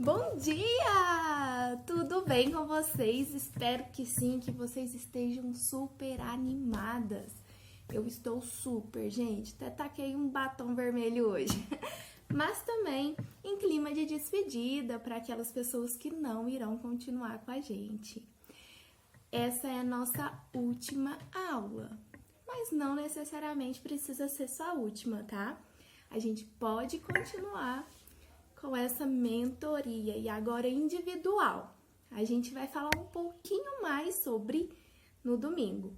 Bom dia! Tudo bem com vocês? Espero que sim, que vocês estejam super animadas. Eu estou super, gente. Até taquei um batom vermelho hoje. Mas também em clima de despedida para aquelas pessoas que não irão continuar com a gente. Essa é a nossa última aula, mas não necessariamente precisa ser só a última, tá? A gente pode continuar com essa mentoria e agora individual. A gente vai falar um pouquinho mais sobre no domingo.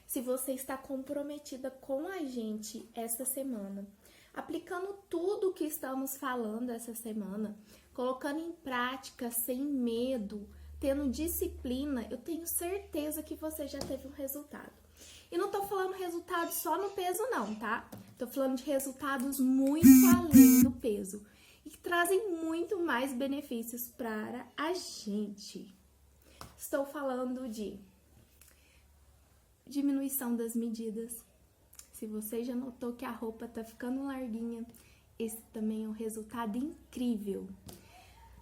Se você está comprometida com a gente essa semana, aplicando tudo o que estamos falando essa semana, colocando em prática sem medo, tendo disciplina, eu tenho certeza que você já teve um resultado. E não tô falando resultado só no peso não, tá? Tô falando de resultados muito além do peso e que trazem muito mais benefícios para a gente. Estou falando de diminuição das medidas. Se você já notou que a roupa tá ficando larguinha, esse também é um resultado incrível.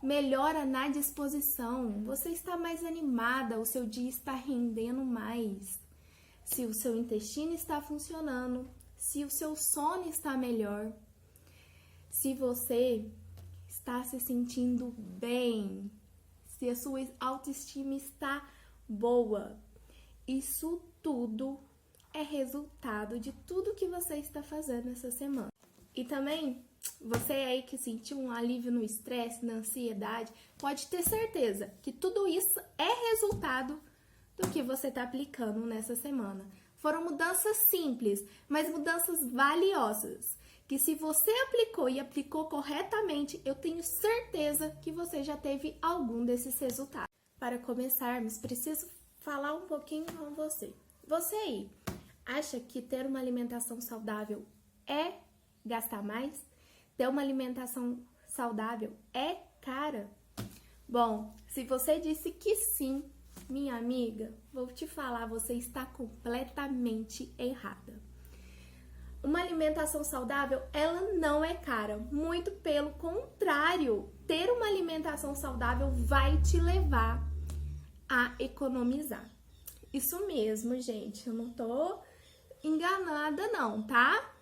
Melhora na disposição, você está mais animada, o seu dia está rendendo mais. Se o seu intestino está funcionando, se o seu sono está melhor, se você está se sentindo bem, se a sua autoestima está boa. Isso tudo é resultado de tudo que você está fazendo essa semana. E também, você aí que sentiu um alívio no estresse, na ansiedade, pode ter certeza que tudo isso é resultado do que você está aplicando nessa semana. Foram mudanças simples, mas mudanças valiosas, que se você aplicou e aplicou corretamente, eu tenho certeza que você já teve algum desses resultados. Para começarmos, preciso falar um pouquinho com você. Você aí, acha que ter uma alimentação saudável é gastar mais? Ter uma alimentação saudável é cara? Bom, se você disse que sim, minha amiga, vou te falar, você está completamente errada. Uma alimentação saudável, ela não é cara. Muito pelo contrário, ter uma alimentação saudável vai te levar a economizar. Isso mesmo, gente, eu não tô enganada não, tá?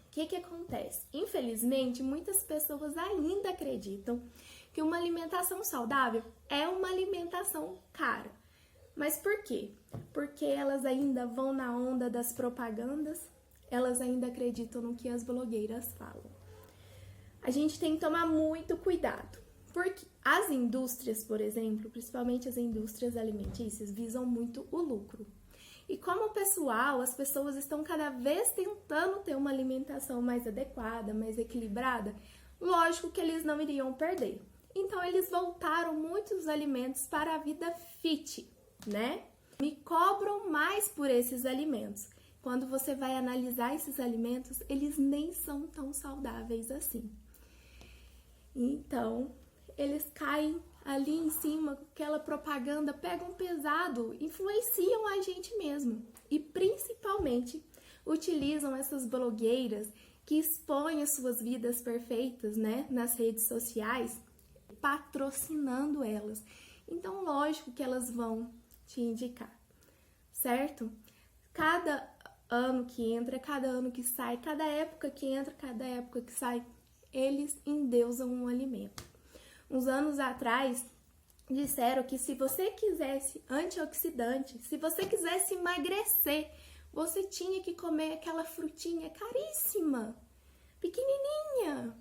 O que acontece? Infelizmente, muitas pessoas ainda acreditam que uma alimentação saudável é uma alimentação cara. Mas por quê? Porque elas ainda vão na onda das propagandas, elas ainda acreditam no que as blogueiras falam. A gente tem que tomar muito cuidado, porque as indústrias, por exemplo, principalmente as indústrias alimentícias, visam muito o lucro. E como pessoal, as pessoas estão cada vez tentando ter uma alimentação mais adequada, mais equilibrada, lógico que eles não iriam perder. Então, eles voltaram muitos alimentos para a vida fit, né? Me cobram mais por esses alimentos. Quando você vai analisar esses alimentos, eles nem são tão saudáveis assim. Então, eles caem ali em cima, aquela propaganda, pegam pesado, influenciam a gente mesmo. E principalmente, utilizam essas blogueiras que expõem as suas vidas perfeitas, né, nas redes sociais, patrocinando elas. Então, lógico que elas vão te indicar, certo? Cada ano que entra, cada ano que sai, cada época que entra, cada época que sai, eles endeusam um alimento. Uns anos atrás, disseram que se você quisesse antioxidante, se você quisesse emagrecer, você tinha que comer aquela frutinha caríssima, pequenininha.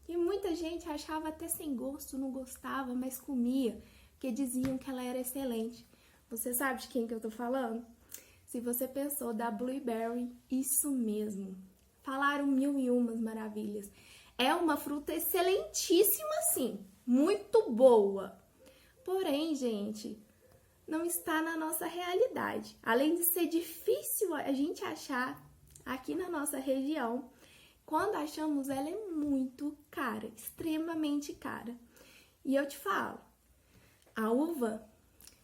E muita gente achava até sem gosto, não gostava, mas comia, porque diziam que ela era excelente. Você sabe de quem que eu tô falando? Se você pensou da Blueberry, isso mesmo. Falaram mil e umas maravilhas. É uma fruta excelentíssima, sim, muito boa. Porém, gente, não está na nossa realidade. Além de ser difícil a gente achar aqui na nossa região, quando achamos ela é muito cara, extremamente cara. E eu te falo, a uva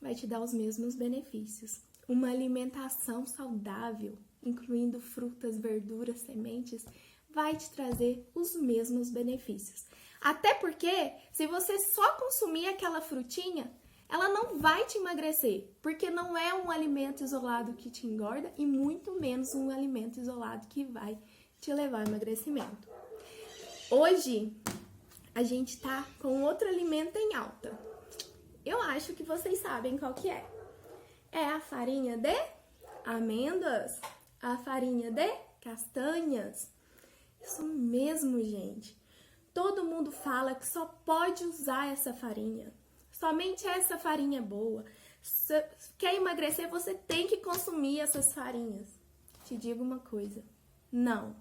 vai te dar os mesmos benefícios. Uma alimentação saudável, incluindo frutas, verduras, sementes, vai te trazer os mesmos benefícios. Até porque, se você só consumir aquela frutinha, ela não vai te emagrecer, porque não é um alimento isolado que te engorda e muito menos um alimento isolado que vai te levar ao emagrecimento. Hoje, a gente tá com outro alimento em alta. Eu acho que vocês sabem qual que é. É a farinha de amêndoas, a farinha de castanhas. Isso mesmo, gente. Todo mundo fala que só pode usar essa farinha. Somente essa farinha é boa. Se quer emagrecer, você tem que consumir essas farinhas. Te digo uma coisa, não.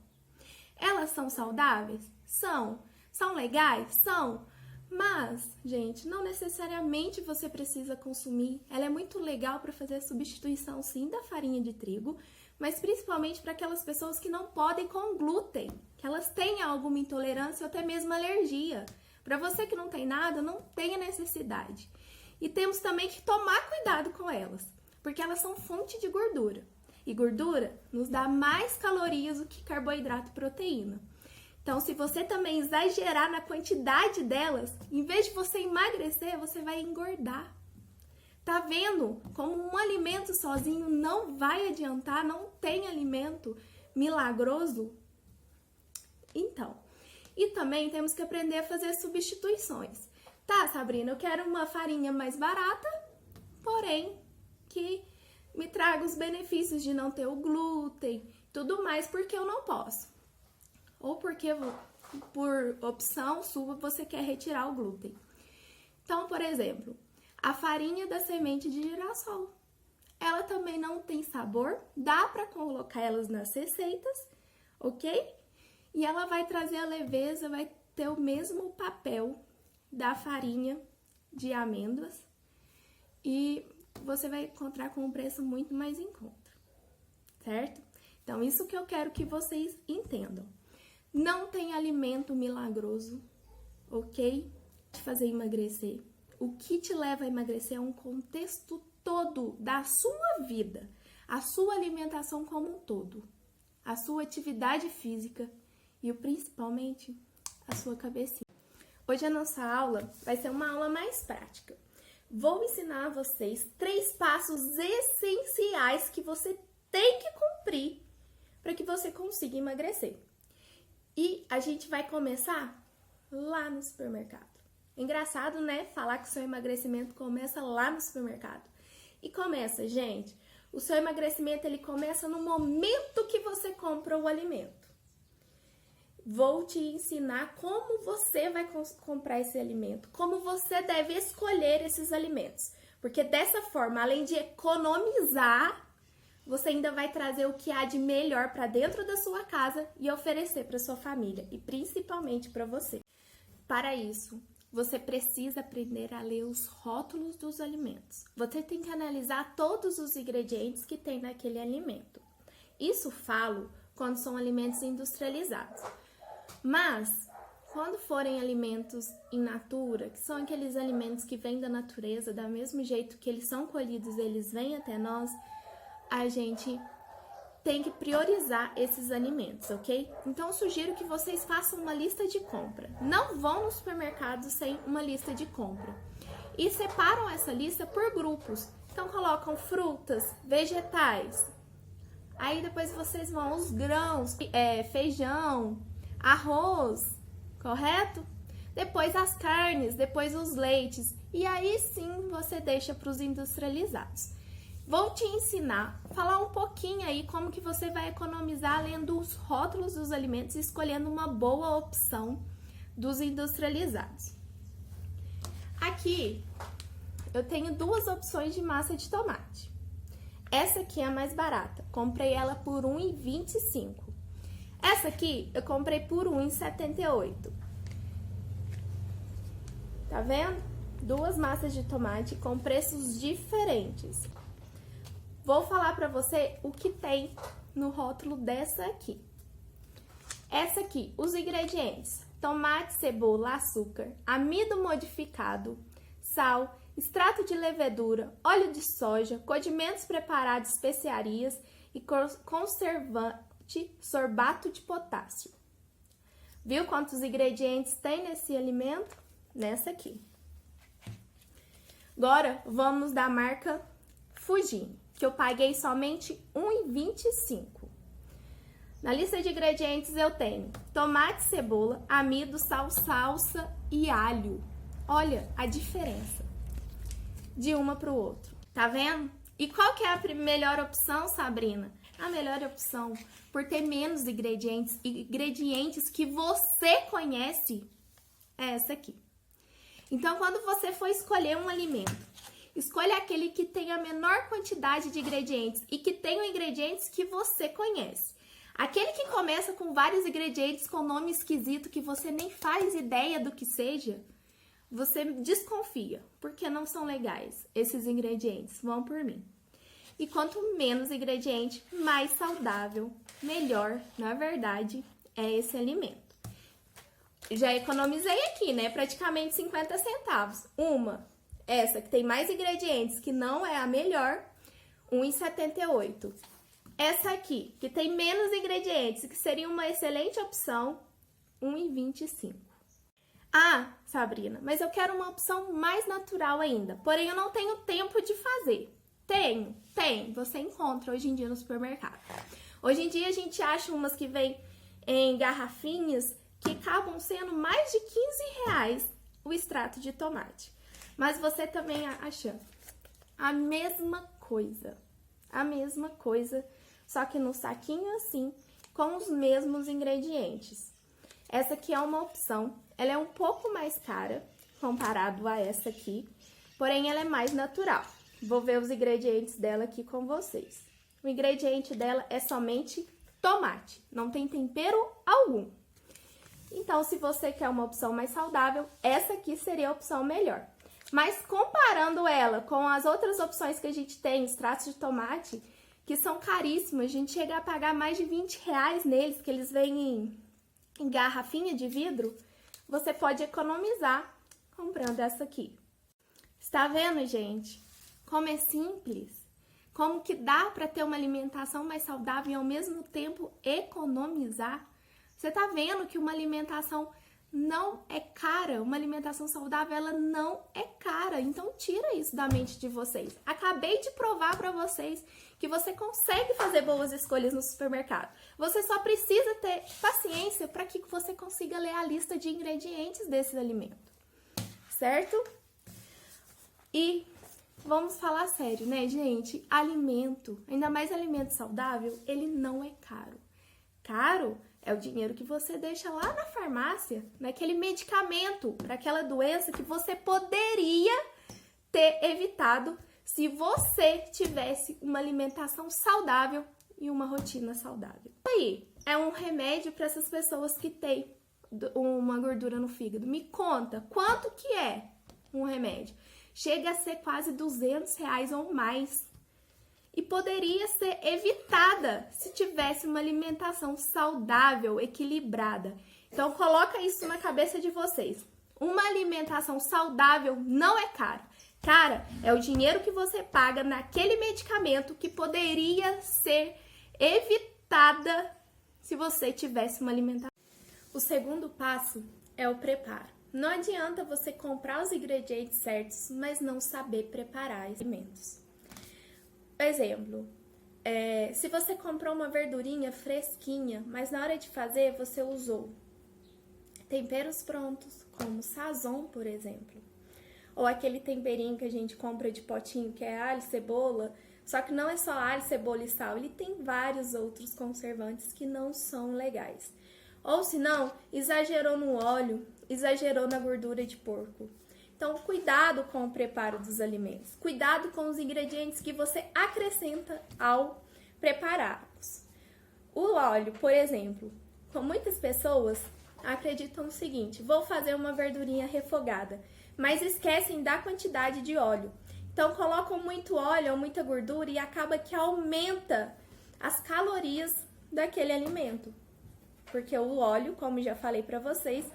Elas são saudáveis? São. São legais? São. Mas, gente, não necessariamente você precisa consumir. Ela é muito legal para fazer a substituição, sim, da farinha de trigo, mas principalmente para aquelas pessoas que não podem com glúten, que elas têm alguma intolerância ou até mesmo alergia. Para você que não tem nada, não tem necessidade. E temos também que tomar cuidado com elas, porque elas são fonte de gordura. E gordura nos dá mais calorias do que carboidrato e proteína. Então, se você também exagerar na quantidade delas, em vez de você emagrecer, você vai engordar. Tá vendo como um alimento sozinho não vai adiantar, não tem alimento milagroso? Então, e também temos que aprender a fazer substituições. Tá, Sabrina, eu quero uma farinha mais barata, porém que me traga os benefícios de não ter o glúten, tudo mais, porque eu não posso. Ou porque, por opção sua, você quer retirar o glúten. Então, por exemplo, a farinha da semente de girassol. Ela também não tem sabor, dá para colocar elas nas receitas, ok? E ela vai trazer a leveza, vai ter o mesmo papel da farinha de amêndoas. E você vai encontrar com um preço muito mais em conta, certo? Então, isso que eu quero que vocês entendam. Não tem alimento milagroso, ok? De fazer emagrecer. O que te leva a emagrecer é um contexto todo da sua vida, a sua alimentação como um todo, a sua atividade física e principalmente a sua cabecinha. Hoje a nossa aula vai ser uma aula mais prática. Vou ensinar a vocês 3 passos essenciais que você tem que cumprir para que você consiga emagrecer. E a gente vai começar lá no supermercado. Engraçado, né? Falar que o seu emagrecimento começa lá no supermercado. E começa, gente. O seu emagrecimento, ele começa no momento que você compra o alimento. Vou te ensinar como você vai comprar esse alimento, como você deve escolher esses alimentos. Porque dessa forma, além de economizar, você ainda vai trazer o que há de melhor para dentro da sua casa e oferecer para sua família e principalmente para você. Para isso, você precisa aprender a ler os rótulos dos alimentos. Você tem que analisar todos os ingredientes que tem naquele alimento. Isso falo quando são alimentos industrializados. Mas, quando forem alimentos in natura, que são aqueles alimentos que vêm da natureza, do mesmo jeito que eles são colhidos, eles vêm até nós, a gente tem que priorizar esses alimentos, ok? Então, eu sugiro que vocês façam uma lista de compra. Não vão no supermercado sem uma lista de compra. E separam essa lista por grupos. Então, colocam frutas, vegetais. Aí, depois vocês vão os grãos, feijão, arroz, correto? Depois as carnes, depois os leites. E aí, sim, você deixa para os industrializados. Vou te ensinar, falar um pouquinho aí como que você vai economizar lendo os rótulos dos alimentos e escolhendo uma boa opção dos industrializados. Aqui eu tenho 2 opções de massa de tomate. Essa aqui é a mais barata, comprei ela por R$ 1,25. Essa aqui eu comprei por R$ 1,78. Tá vendo? 2 massas de tomate com preços diferentes. Vou falar para você o que tem no rótulo dessa aqui. Essa aqui, os ingredientes: tomate, cebola, açúcar, amido modificado, sal, extrato de levedura, óleo de soja, condimentos preparados, especiarias e conservante, sorbato de potássio. Viu quantos ingredientes tem nesse alimento? Nessa aqui. Agora, vamos da marca Fugini, que eu paguei somente R$ 1,25. Na lista de ingredientes eu tenho tomate, cebola, amido, sal, salsa e alho. Olha a diferença de uma para o outro. Tá vendo? E qual que é a melhor opção, Sabrina? A melhor opção, por ter menos ingredientes, ingredientes que você conhece, é essa aqui. Então, quando você for escolher um alimento, escolha aquele que tem a menor quantidade de ingredientes e que tenha ingredientes que você conhece. Aquele que começa com vários ingredientes com nome esquisito que você nem faz ideia do que seja, você desconfia, porque não são legais esses ingredientes, vão por mim. E quanto menos ingrediente, mais saudável, melhor, na verdade, é esse alimento. Já economizei aqui, né? Praticamente 50 centavos. Essa que tem mais ingredientes, que não é a melhor, R$ 1,78. Essa aqui, que tem menos ingredientes, que seria uma excelente opção, R$ 1,25. Ah, Sabrina, mas eu quero uma opção mais natural ainda, porém eu não tenho tempo de fazer. Tem. Você encontra hoje em dia no supermercado. Hoje em dia a gente acha umas que vêm em garrafinhas que acabam sendo mais de R$ 15 o extrato de tomate. Mas você também acha a mesma coisa, só que no saquinho assim, com os mesmos ingredientes. Essa aqui é uma opção, ela é um pouco mais cara comparado a essa aqui, porém ela é mais natural. Vou ver os ingredientes dela aqui com vocês. O ingrediente dela é somente tomate, não tem tempero algum. Então, se você quer uma opção mais saudável, essa aqui seria a opção melhor. Mas comparando ela com as outras opções que a gente tem, extratos de tomate, que são caríssimos, a gente chega a pagar mais de R$ 20 neles, que eles vêm em garrafinha de vidro, você pode economizar comprando essa aqui. Está vendo, gente? Como é simples? Como que dá para ter uma alimentação mais saudável e ao mesmo tempo economizar? Você tá vendo que uma alimentação não é cara, uma alimentação saudável, ela não é cara. Então tira isso da mente de vocês. Acabei de provar para vocês que você consegue fazer boas escolhas no supermercado. Você só precisa ter paciência para que você consiga ler a lista de ingredientes desse alimento, certo? E vamos falar sério, né, gente? Alimento, ainda mais alimento saudável, ele não é caro. Caro é o dinheiro que você deixa lá na farmácia, naquele medicamento para aquela doença que você poderia ter evitado se você tivesse uma alimentação saudável e uma rotina saudável. Aí, é um remédio para essas pessoas que têm uma gordura no fígado. Me conta, quanto que é um remédio? Chega a ser quase R$ 200 ou mais. E poderia ser evitada se tivesse uma alimentação saudável, equilibrada. Então, coloca isso na cabeça de vocês. Uma alimentação saudável não é cara. Cara, é o dinheiro que você paga naquele medicamento que poderia ser evitada se você tivesse uma alimentação. O segundo passo é o preparo. Não adianta você comprar os ingredientes certos, mas não saber preparar os alimentos. Exemplo, se você comprou uma verdurinha fresquinha, mas na hora de fazer você usou temperos prontos, como sazon, por exemplo. Ou aquele temperinho que a gente compra de potinho, que é alho, cebola, só que não é só alho, cebola e sal, ele tem vários outros conservantes que não são legais. Ou se não, exagerou no óleo, exagerou na gordura de porco. Então, cuidado com o preparo dos alimentos. Cuidado com os ingredientes que você acrescenta ao prepará-los. O óleo, por exemplo, com muitas pessoas acreditam no seguinte: vou fazer uma verdurinha refogada, mas esquecem da quantidade de óleo. Então, colocam muito óleo ou muita gordura e acaba que aumenta as calorias daquele alimento. Porque o óleo, como já falei para vocês,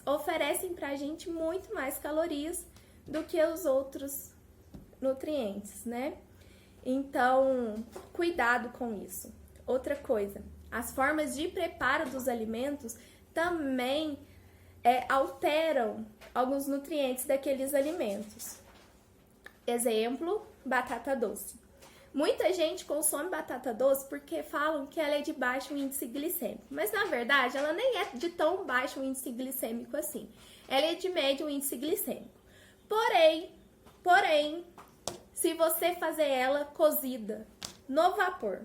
oferecem pra gente muito mais calorias do que os outros nutrientes, né? Então, cuidado com isso. Outra coisa, as formas de preparo dos alimentos também alteram alguns nutrientes daqueles alimentos. Exemplo, batata doce. Muita gente consome batata doce porque falam que ela é de baixo índice glicêmico, mas na verdade ela nem é de tão baixo índice glicêmico assim. Ela é de médio índice glicêmico. Porém, se você fazer ela cozida no vapor,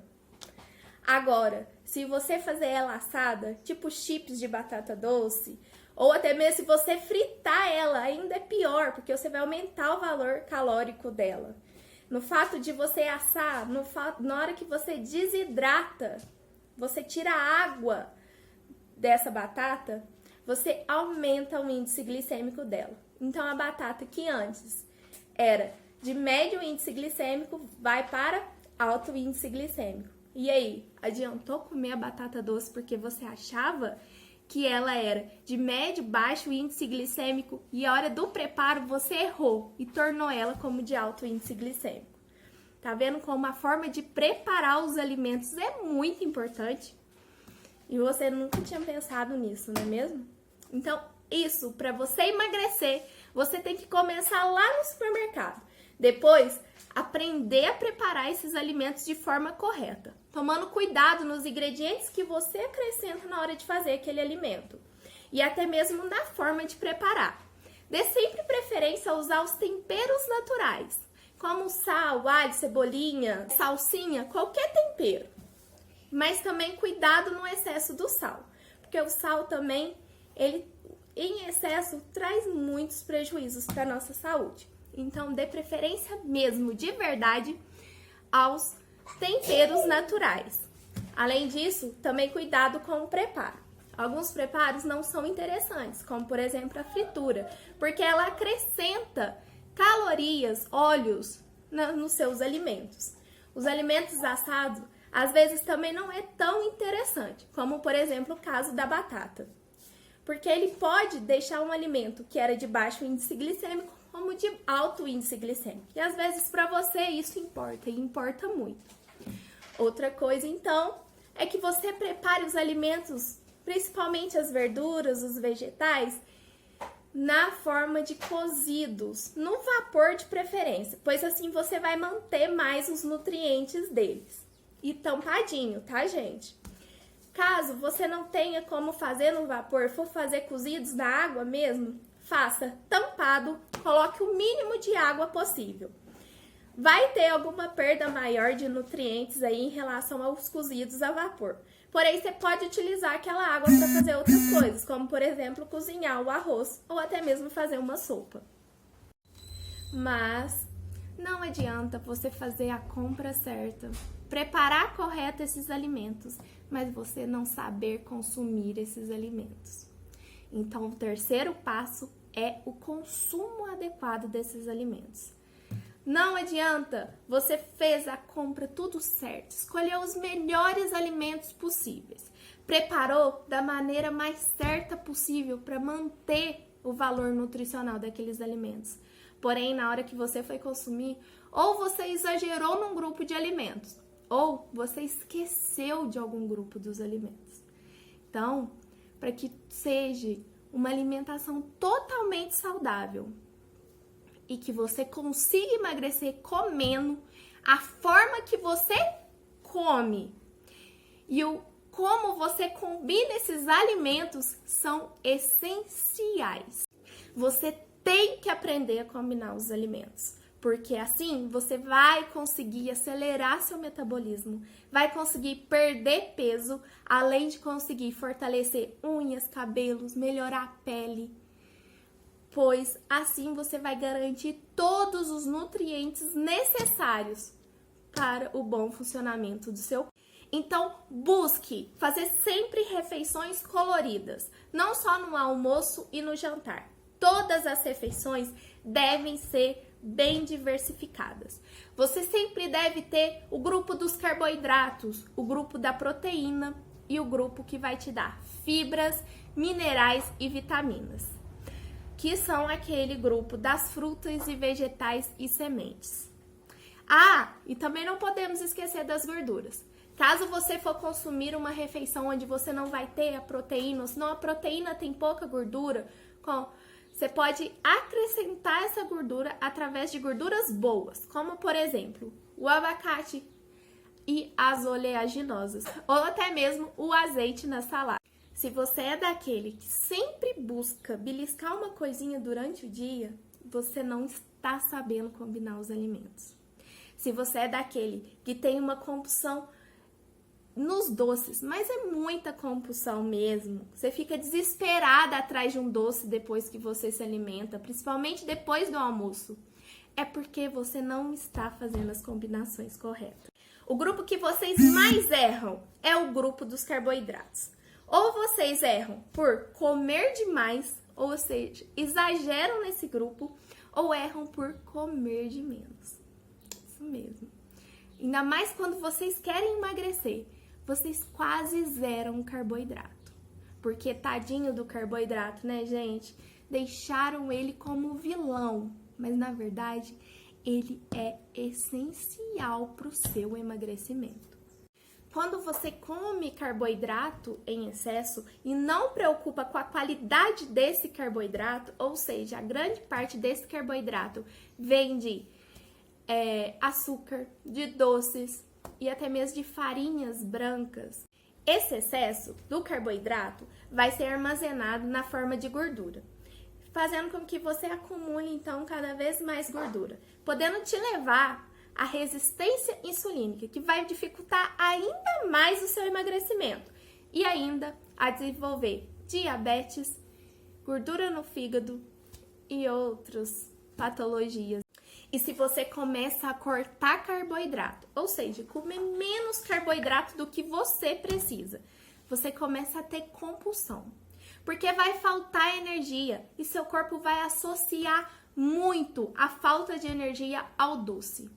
agora, se você fazer ela assada, tipo chips de batata doce, ou até mesmo se você fritar ela, ainda é pior, porque você vai aumentar o valor calórico dela. No fato de você assar, na hora que você desidrata, você tira a água dessa batata, você aumenta o índice glicêmico dela. Então, a batata que antes era de médio índice glicêmico, vai para alto índice glicêmico. E aí, adiantou comer a batata doce porque você achava que ela era de médio, baixo índice glicêmico e a hora do preparo você errou e tornou ela como de alto índice glicêmico. Tá vendo como a forma de preparar os alimentos é muito importante? E você nunca tinha pensado nisso, não é mesmo? Então, isso, para você emagrecer, você tem que começar lá no supermercado. Depois, aprender a preparar esses alimentos de forma correta, tomando cuidado nos ingredientes que você acrescenta na hora de fazer aquele alimento e até mesmo na forma de preparar. Dê sempre preferência a usar os temperos naturais, como sal, alho, cebolinha, salsinha, qualquer tempero. Mas também cuidado no excesso do sal, porque o sal também, ele em excesso traz muitos prejuízos para a nossa saúde. Então, dê preferência mesmo, de verdade, aos temperos naturais. Além disso, também cuidado com o preparo. Alguns preparos não são interessantes, como por exemplo a fritura, porque ela acrescenta calorias, óleos nos seus alimentos. Os alimentos assados, às vezes, também não é tão interessante, como por exemplo o caso da batata. Porque ele pode deixar um alimento que era de baixo índice glicêmico como de alto índice glicêmico. E às vezes para você isso importa, e importa muito. Outra coisa então é que você prepare os alimentos, principalmente as verduras, os vegetais, na forma de cozidos, no vapor de preferência, pois assim você vai manter mais os nutrientes deles. E tampadinho, tá, gente? Caso você não tenha como fazer no vapor, for fazer cozidos na água mesmo, faça tampado, coloque o mínimo de água possível. Vai ter alguma perda maior de nutrientes aí em relação aos cozidos a vapor. Porém, você pode utilizar aquela água para fazer outras coisas, como por exemplo, cozinhar o arroz ou até mesmo fazer uma sopa. Mas não adianta você fazer a compra certa, preparar correto esses alimentos, mas você não saber consumir esses alimentos. Então, o terceiro passo é o consumo adequado desses alimentos. Não adianta, você fez a compra tudo certo, escolheu os melhores alimentos possíveis, preparou da maneira mais certa possível para manter o valor nutricional daqueles alimentos. Porém, na hora que você foi consumir, ou você exagerou num grupo de alimentos, ou você esqueceu de algum grupo dos alimentos. Então, para que seja uma alimentação totalmente saudável e que você consiga emagrecer comendo a forma que você come e como você combina esses alimentos são essenciais. Você tem que aprender a combinar os alimentos, porque assim você vai conseguir acelerar seu metabolismo, vai conseguir perder peso, além de conseguir fortalecer unhas, cabelos, melhorar a pele, pois assim você vai garantir todos os nutrientes necessários para o bom funcionamento do seu corpo. Então, busque fazer sempre refeições coloridas, não só no almoço e no jantar. Todas as refeições devem ser bem diversificadas. Você sempre deve ter o grupo dos carboidratos, o grupo da proteína e o grupo que vai te dar fibras, minerais e vitaminas, que são aquele grupo das frutas e vegetais e sementes. Ah, e também não podemos esquecer das gorduras. Caso você for consumir uma refeição onde você não vai ter a proteína, ou senão a proteína tem pouca gordura, você pode acrescentar essa gordura através de gorduras boas, como por exemplo, o abacate e as oleaginosas, ou até mesmo o azeite na salada. Se você é daquele que sempre busca beliscar uma coisinha durante o dia, você não está sabendo combinar os alimentos. Se você é daquele que tem uma compulsão nos doces, mas é muita compulsão mesmo, você fica desesperada atrás de um doce depois que você se alimenta, principalmente depois do almoço, é porque você não está fazendo as combinações corretas. O grupo que vocês mais erram é o grupo dos carboidratos. Ou vocês erram por comer demais, ou seja, exageram nesse grupo, ou erram por comer de menos. Isso mesmo. Ainda mais quando vocês querem emagrecer, vocês quase zeram o carboidrato. Porque tadinho do carboidrato, né, gente? Deixaram ele como vilão, mas na verdade ele é essencial para o seu emagrecimento. Quando você come carboidrato em excesso e não preocupa com a qualidade desse carboidrato, ou seja, a grande parte desse carboidrato vem de açúcar, de doces e até mesmo de farinhas brancas. Esse excesso do carboidrato vai ser armazenado na forma de gordura, fazendo com que você acumule então cada vez mais gordura, podendo te levar à resistência insulínica, que vai dificultar ainda mais o seu emagrecimento e ainda a desenvolver diabetes, gordura no fígado e outras patologias. E se você começa a cortar carboidrato, ou seja, comer menos carboidrato do que você precisa, você começa a ter compulsão, porque vai faltar energia e seu corpo vai associar muito a falta de energia ao doce.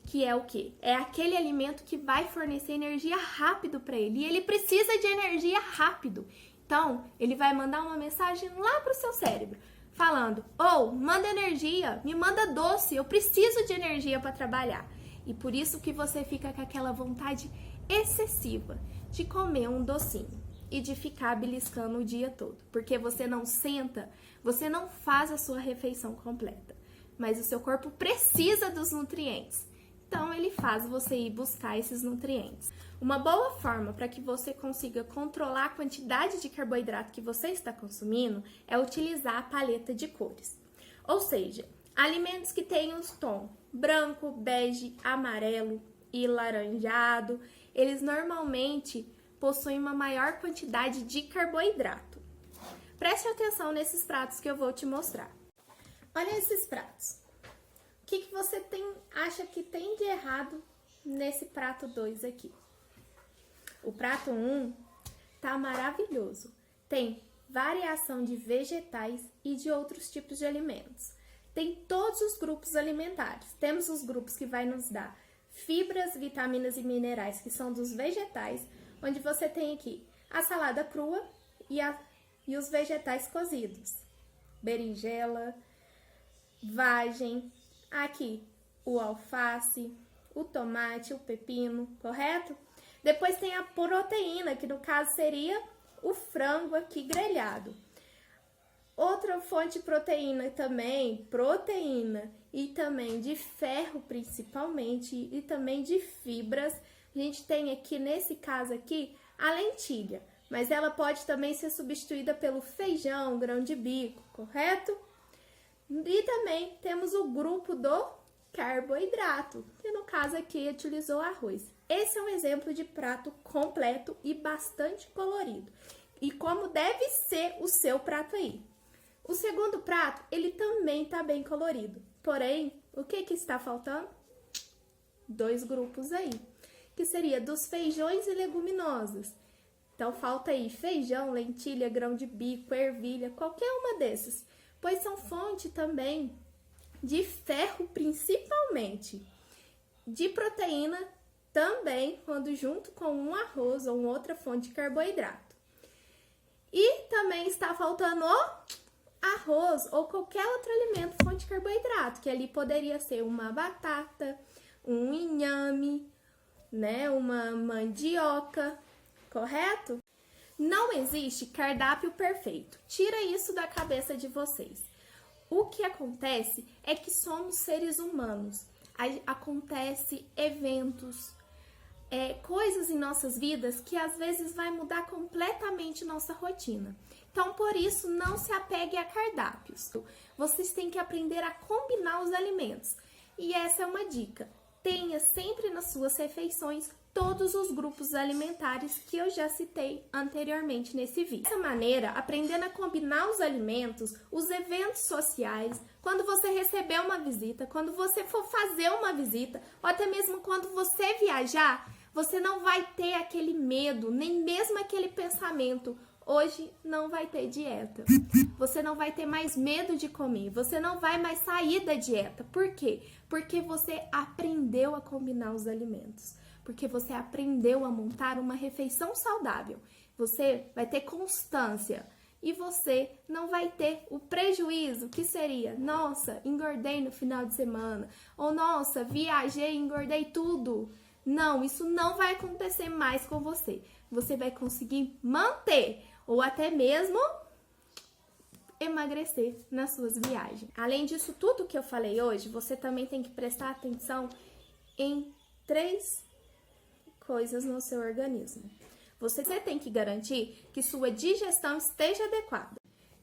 Que é o quê? É aquele alimento que vai fornecer energia rápido para ele. E ele precisa de energia rápido. Então, ele vai mandar uma mensagem lá pro seu cérebro, falando: manda energia, me manda doce, eu preciso de energia para trabalhar. E por isso que você fica com aquela vontade excessiva de comer um docinho e de ficar beliscando o dia todo. Porque você não senta, você não faz a sua refeição completa. Mas o seu corpo precisa dos nutrientes. Então, ele faz você ir buscar esses nutrientes. Uma boa forma para que você consiga controlar a quantidade de carboidrato que você está consumindo é utilizar a paleta de cores. Ou seja, alimentos que tenham os tons branco, bege, amarelo e laranjado, eles normalmente possuem uma maior quantidade de carboidrato. Preste atenção nesses pratos que eu vou te mostrar. Olha esses pratos. O que você acha que tem de errado nesse prato 2 aqui? O prato 1 tá maravilhoso. Tem variação de vegetais e de outros tipos de alimentos. Tem todos os grupos alimentares. Temos os grupos que vai nos dar fibras, vitaminas e minerais, que são dos vegetais, onde você tem aqui a salada crua e os vegetais cozidos. Berinjela, vagem, aqui o alface, o tomate, o pepino, correto? Depois tem a proteína, que no caso seria o frango aqui grelhado. Outra fonte de proteína também, proteína e também de ferro principalmente e também de fibras. A gente tem aqui, nesse caso aqui, a lentilha, mas ela pode também ser substituída pelo feijão, grão de bico, correto? E também temos o grupo do carboidrato, que no caso aqui utilizou arroz. Esse é um exemplo de prato completo e bastante colorido. E como deve ser o seu prato aí. O segundo prato, ele também está bem colorido. Porém, o que está faltando? 2 grupos aí, que seria dos feijões e leguminosas. Então, falta aí feijão, lentilha, grão de bico, ervilha, qualquer uma desses. Pois são fonte também de ferro, principalmente, de proteína também, quando junto com um arroz ou outra fonte de carboidrato. E também está faltando o arroz ou qualquer outro alimento fonte de carboidrato, que ali poderia ser uma batata, um inhame, né? Uma mandioca, correto? Não existe cardápio perfeito. Tira isso da cabeça de vocês. O que acontece é que somos seres humanos. Acontece eventos, coisas em nossas vidas que às vezes vai mudar completamente nossa rotina. Então, por isso, não se apegue a cardápios. Vocês têm que aprender a combinar os alimentos. E essa é uma dica. Tenha sempre nas suas refeições todos os grupos alimentares que eu já citei anteriormente nesse vídeo. Dessa maneira, aprendendo a combinar os alimentos, os eventos sociais, quando você receber uma visita, quando você for fazer uma visita, ou até mesmo quando você viajar, você não vai ter aquele medo, nem mesmo aquele pensamento: hoje não vai ter dieta. Você não vai ter mais medo de comer. Você não vai mais sair da dieta. Por quê? Porque você aprendeu a combinar os alimentos. Porque você aprendeu a montar uma refeição saudável. Você vai ter constância. E você não vai ter o prejuízo que seria: nossa, engordei no final de semana. Ou nossa, viajei e engordei tudo. Não, isso não vai acontecer mais com você. Você vai conseguir manter ou até mesmo emagrecer nas suas viagens. Além disso tudo que eu falei hoje, você também tem que prestar atenção em 3 coisas no seu organismo. Você tem que garantir que sua digestão esteja adequada,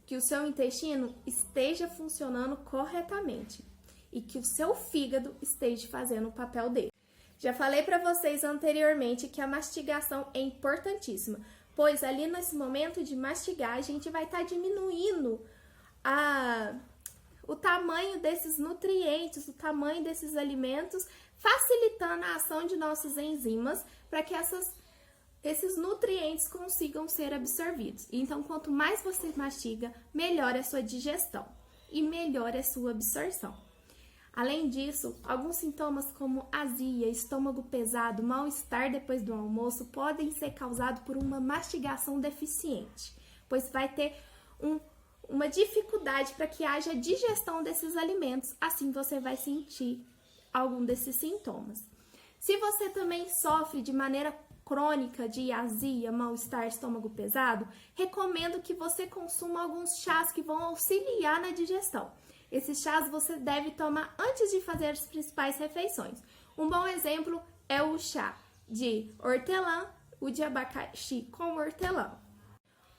que o seu intestino esteja funcionando corretamente e que o seu fígado esteja fazendo o papel dele. Já falei para vocês anteriormente que a mastigação é importantíssima, pois ali nesse momento de mastigar, a gente vai estar diminuindo o tamanho desses nutrientes, o tamanho desses alimentos, facilitando a ação de nossas enzimas para que esses nutrientes consigam ser absorvidos. Então, quanto mais você mastiga, melhor é a sua digestão e melhor é a sua absorção. Além disso, alguns sintomas como azia, estômago pesado, mal-estar depois do almoço podem ser causados por uma mastigação deficiente, pois vai ter uma dificuldade para que haja digestão desses alimentos, assim você vai sentir algum desses sintomas. Se você também sofre de maneira crônica de azia, mal-estar, estômago pesado, recomendo que você consuma alguns chás que vão auxiliar na digestão. Esses chás você deve tomar antes de fazer as principais refeições. Um bom exemplo é o chá de hortelã, o de abacaxi com hortelã.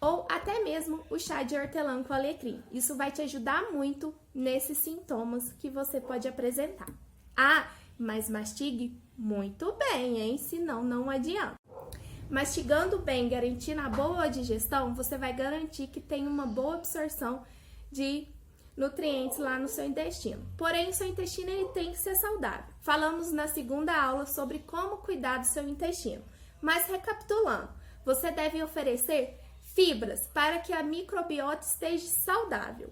Ou até mesmo o chá de hortelã com alecrim. Isso vai te ajudar muito nesses sintomas que você pode apresentar. Ah, mas mastigue muito bem, hein? Senão não adianta. Mastigando bem, garantindo a boa digestão, você vai garantir que tem uma boa absorção de nutrientes lá no seu intestino. Porém, o seu intestino ele tem que ser saudável. Falamos na segunda aula sobre como cuidar do seu intestino. Mas recapitulando, você deve oferecer fibras para que a microbiota esteja saudável.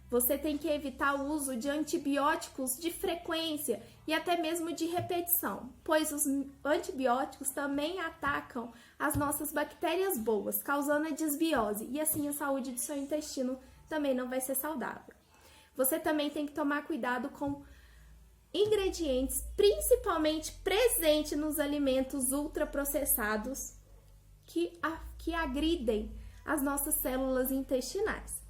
Você tem que evitar o uso de antibióticos de frequência e até mesmo de repetição, pois os antibióticos também atacam as nossas bactérias boas, causando a desbiose, e assim a saúde do seu intestino também não vai ser saudável. Você também tem que tomar cuidado com ingredientes, principalmente presentes nos alimentos ultraprocessados, que agridem as nossas células intestinais.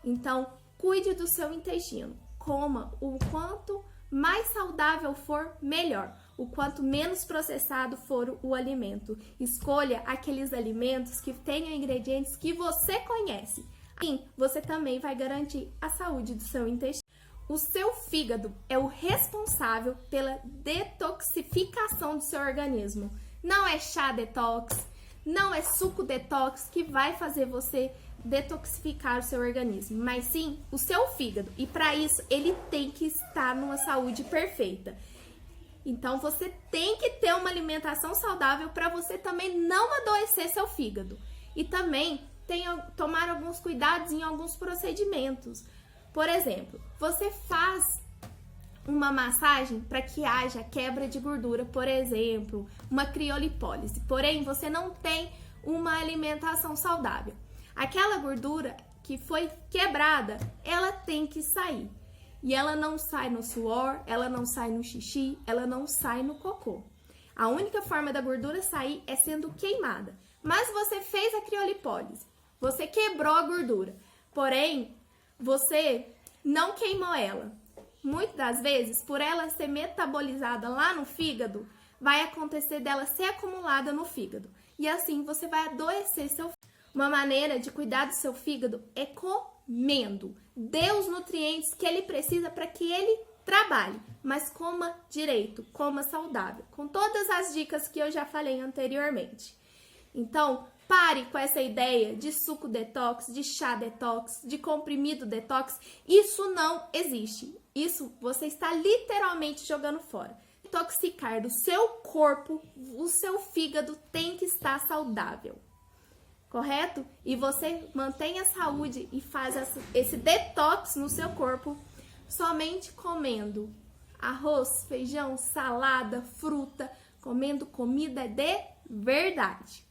Então, cuide do seu intestino. Coma o quanto mais saudável for, melhor. O quanto menos processado for o alimento. Escolha aqueles alimentos que tenham ingredientes que você conhece. Assim, você também vai garantir a saúde do seu intestino. O seu fígado é o responsável pela detoxificação do seu organismo. Não é chá detox, não é suco detox que vai fazer você detoxificar o seu organismo, mas sim o seu fígado. E para isso, ele tem que estar numa saúde perfeita. Então, você tem que ter uma alimentação saudável para você também não adoecer seu fígado. E também tomar alguns cuidados em alguns procedimentos. Por exemplo, você faz uma massagem para que haja quebra de gordura, por exemplo, uma criolipólise. Porém, você não tem uma alimentação saudável. Aquela gordura que foi quebrada, ela tem que sair. E ela não sai no suor, ela não sai no xixi, ela não sai no cocô. A única forma da gordura sair é sendo queimada. Mas você fez a criolipólise, você quebrou a gordura, porém, você não queimou ela. Muitas das vezes, por ela ser metabolizada lá no fígado, vai acontecer dela ser acumulada no fígado. E assim você vai adoecer seu fígado. Uma maneira de cuidar do seu fígado é comendo. Dê os nutrientes que ele precisa para que ele trabalhe, mas coma direito, coma saudável, com todas as dicas que eu já falei anteriormente. Então, pare com essa ideia de suco detox, de chá detox, de comprimido detox. Isso não existe. Isso você está literalmente jogando fora. Intoxicar do seu corpo, o seu fígado tem que estar saudável. Correto? E você mantém a saúde e faz esse detox no seu corpo somente comendo arroz, feijão, salada, fruta, comendo comida de verdade.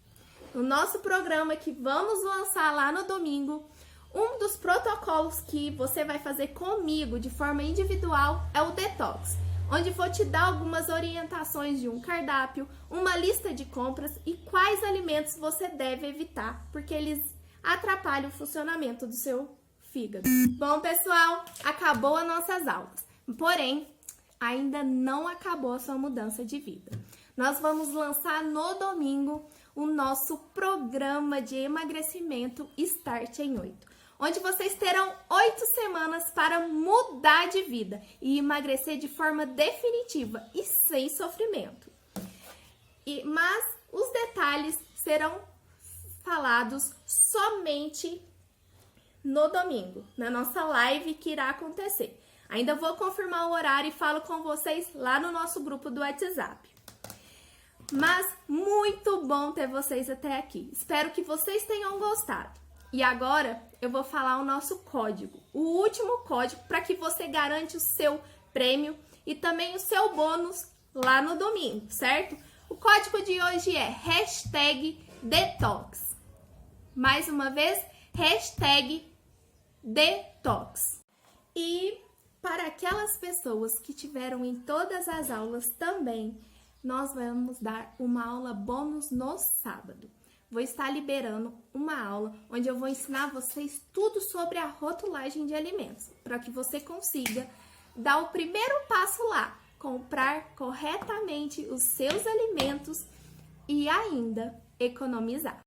No nosso programa que vamos lançar lá no domingo, um dos protocolos que você vai fazer comigo de forma individual é o detox, onde vou te dar algumas orientações de um cardápio, uma lista de compras e quais alimentos você deve evitar, porque eles atrapalham o funcionamento do seu fígado. Bom, pessoal, acabou as nossas aulas. Porém, ainda não acabou a sua mudança de vida. Nós vamos lançar no domingo o nosso programa de emagrecimento Start em 8, onde vocês terão 8 semanas para mudar de vida e emagrecer de forma definitiva e sem sofrimento. Mas os detalhes serão falados somente no domingo, na nossa live que irá acontecer. Ainda vou confirmar o horário e falo com vocês lá no nosso grupo do WhatsApp. Mas muito bom ter vocês até aqui. Espero que vocês tenham gostado. E agora eu vou falar o nosso código, o último código para que você garante o seu prêmio e também o seu bônus lá no domingo, certo? O código de hoje é #Detox. Mais uma vez, #Detox. E para aquelas pessoas que tiveram em todas as aulas também, nós vamos dar uma aula bônus no sábado. Vou estar liberando uma aula onde eu vou ensinar vocês tudo sobre a rotulagem de alimentos, para que você consiga dar o primeiro passo lá, comprar corretamente os seus alimentos e ainda economizar.